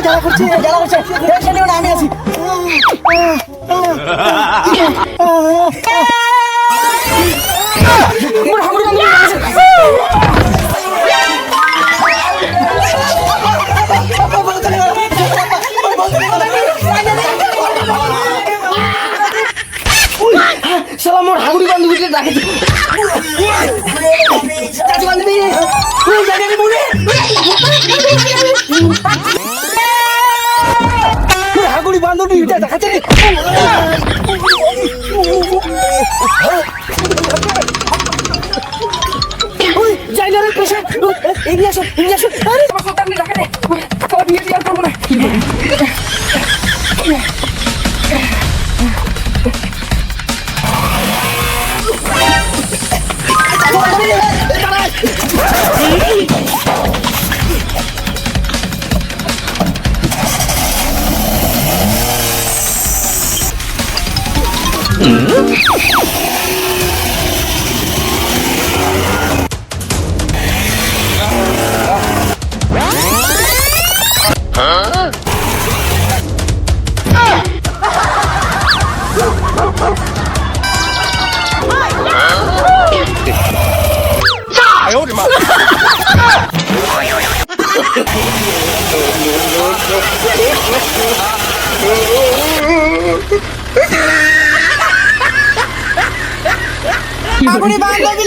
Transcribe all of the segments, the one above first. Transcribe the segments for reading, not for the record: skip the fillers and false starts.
জ্বালা করছে টেনশন নিও না, আমি আছি। শালা মোর হাগুড়ি বান্ধবীকে ডাকেছি। চাচু বান্ধবী জানি মনে হাগুড়ি বান্ধবীটা দেখাচ্ছে যাই না রে পেশা এগিয়ে আসো আরে তোমার সন্তান ডাকে রে খাবার নিয়ে আর করবো না। হাগুড়ি বান্ধবী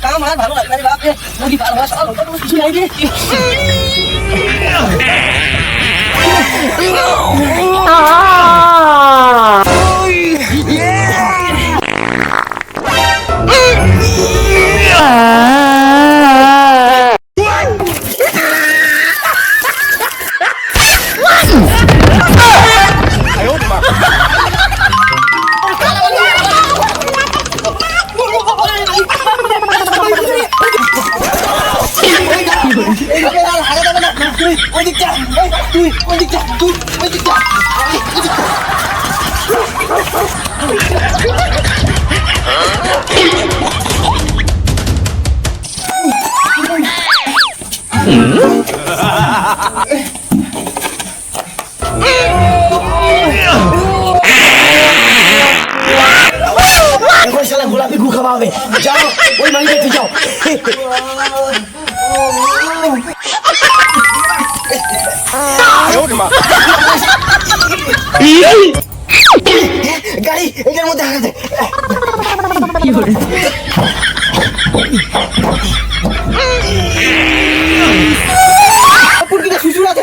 काम है भालो लगता है बाप रे मुझे बार बार साल होता तो कुछ नहीं दे গোলাপি গু খাওয়া হবে যাও ওই মানি দেখতে যাও গাড়ি এটার মধ্যে হাঁকা দেয় সুচুর আছে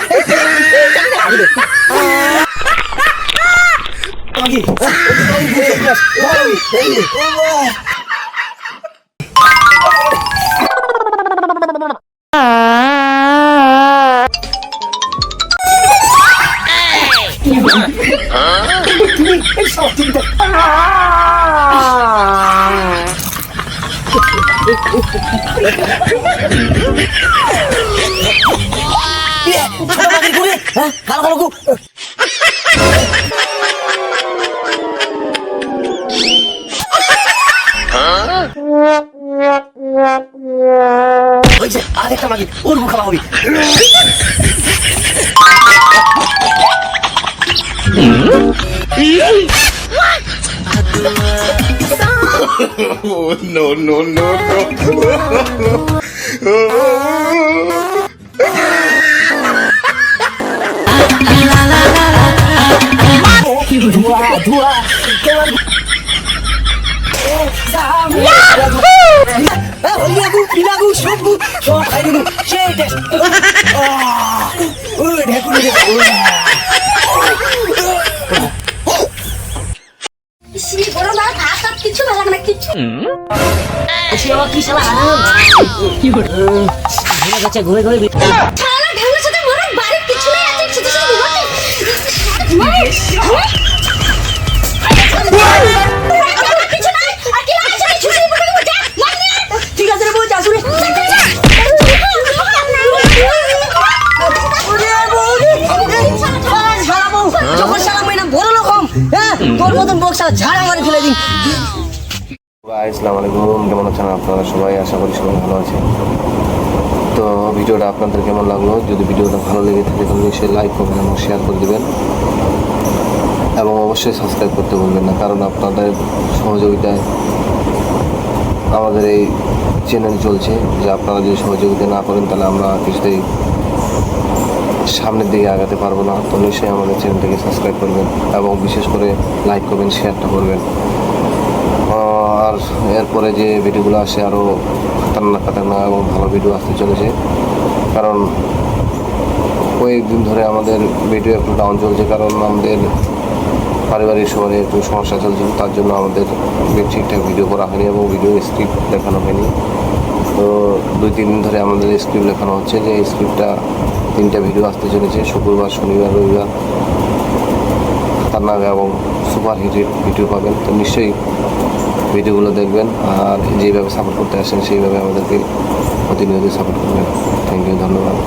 আরেকটা মাগি ওর মুখ খাওয়া হবে No, no, no, no. কিছু ভালো লাগে না কিছু কি শালা ঘুরে ঘুরে সাথে মনে বাড়ির কিছু নেই কিছু নাই আর কি লাগাইছ না ছুরি পড়ে উঠে মার নে ঠিক আছে রে বউ যা শুনে তোর মতন বক্সা ঝাড়া মারি ফেলে দিন। আসসালামু আলাইকুম, কেমন আছেন আপনারা সবাই? আশা করি সবাই ভালো আছেন। তো ভিডিওটা আপনাদের কেমন লাগলো? যদি ভিডিওটা ভালো লেগে থাকে তাহলে নিশ্চয়ই লাইক করবেন এবং শেয়ার করে দেবেন এবং অবশ্যই সাবস্ক্রাইব করতে ভুলবেন না, কারণ আপনাদের সহযোগিতায় আমাদের এই চ্যানেল চলছে। যে আপনারা যদি সহযোগিতা না করেন তাহলে আমরা কিছুতেই সামনের দিকে আগাতে পারবো না। তো নিশ্চয়ই আমাদের চ্যানেলটাকে সাবস্ক্রাইব করবেন এবং বিশেষ করে লাইক করবেন, শেয়ারটা করবেন। আর এরপরে যে ভিডিওগুলো আসে আরও খাতারনাক এবং ভালো ভিডিও আসতে চলেছে, কারণ কয়েকদিন ধরে আমাদের ভিডিও একটু ডাউন চলছে, কারণ আমাদের পারিবারিক সময়ে একটু সমস্যা চলছে। তার জন্য আমাদের ঠিকঠাক ভিডিও করা হয়নি এবং ভিডিও স্ক্রিপ্ট লেখানো হয়নি। তো 2-3 দিন ধরে আমাদের স্ক্রিপ্ট লেখানো হচ্ছে, যে এই স্ক্রিপ্টটা 3টা ভিডিও আসতে চলেছে, শুক্রবার, শনিবার, রবিবার। খাতারনাক এবং সুপার হিটের ভিডিও পাবেন। তো নিশ্চয়ই ভিডিওগুলো দেখবেন আর যেভাবে সাপোর্ট করতে আসেন সেইভাবে আমাদেরকে প্রতিনিয়ত সাপোর্ট করবেন। থ্যাংক ইউ, ধন্যবাদ।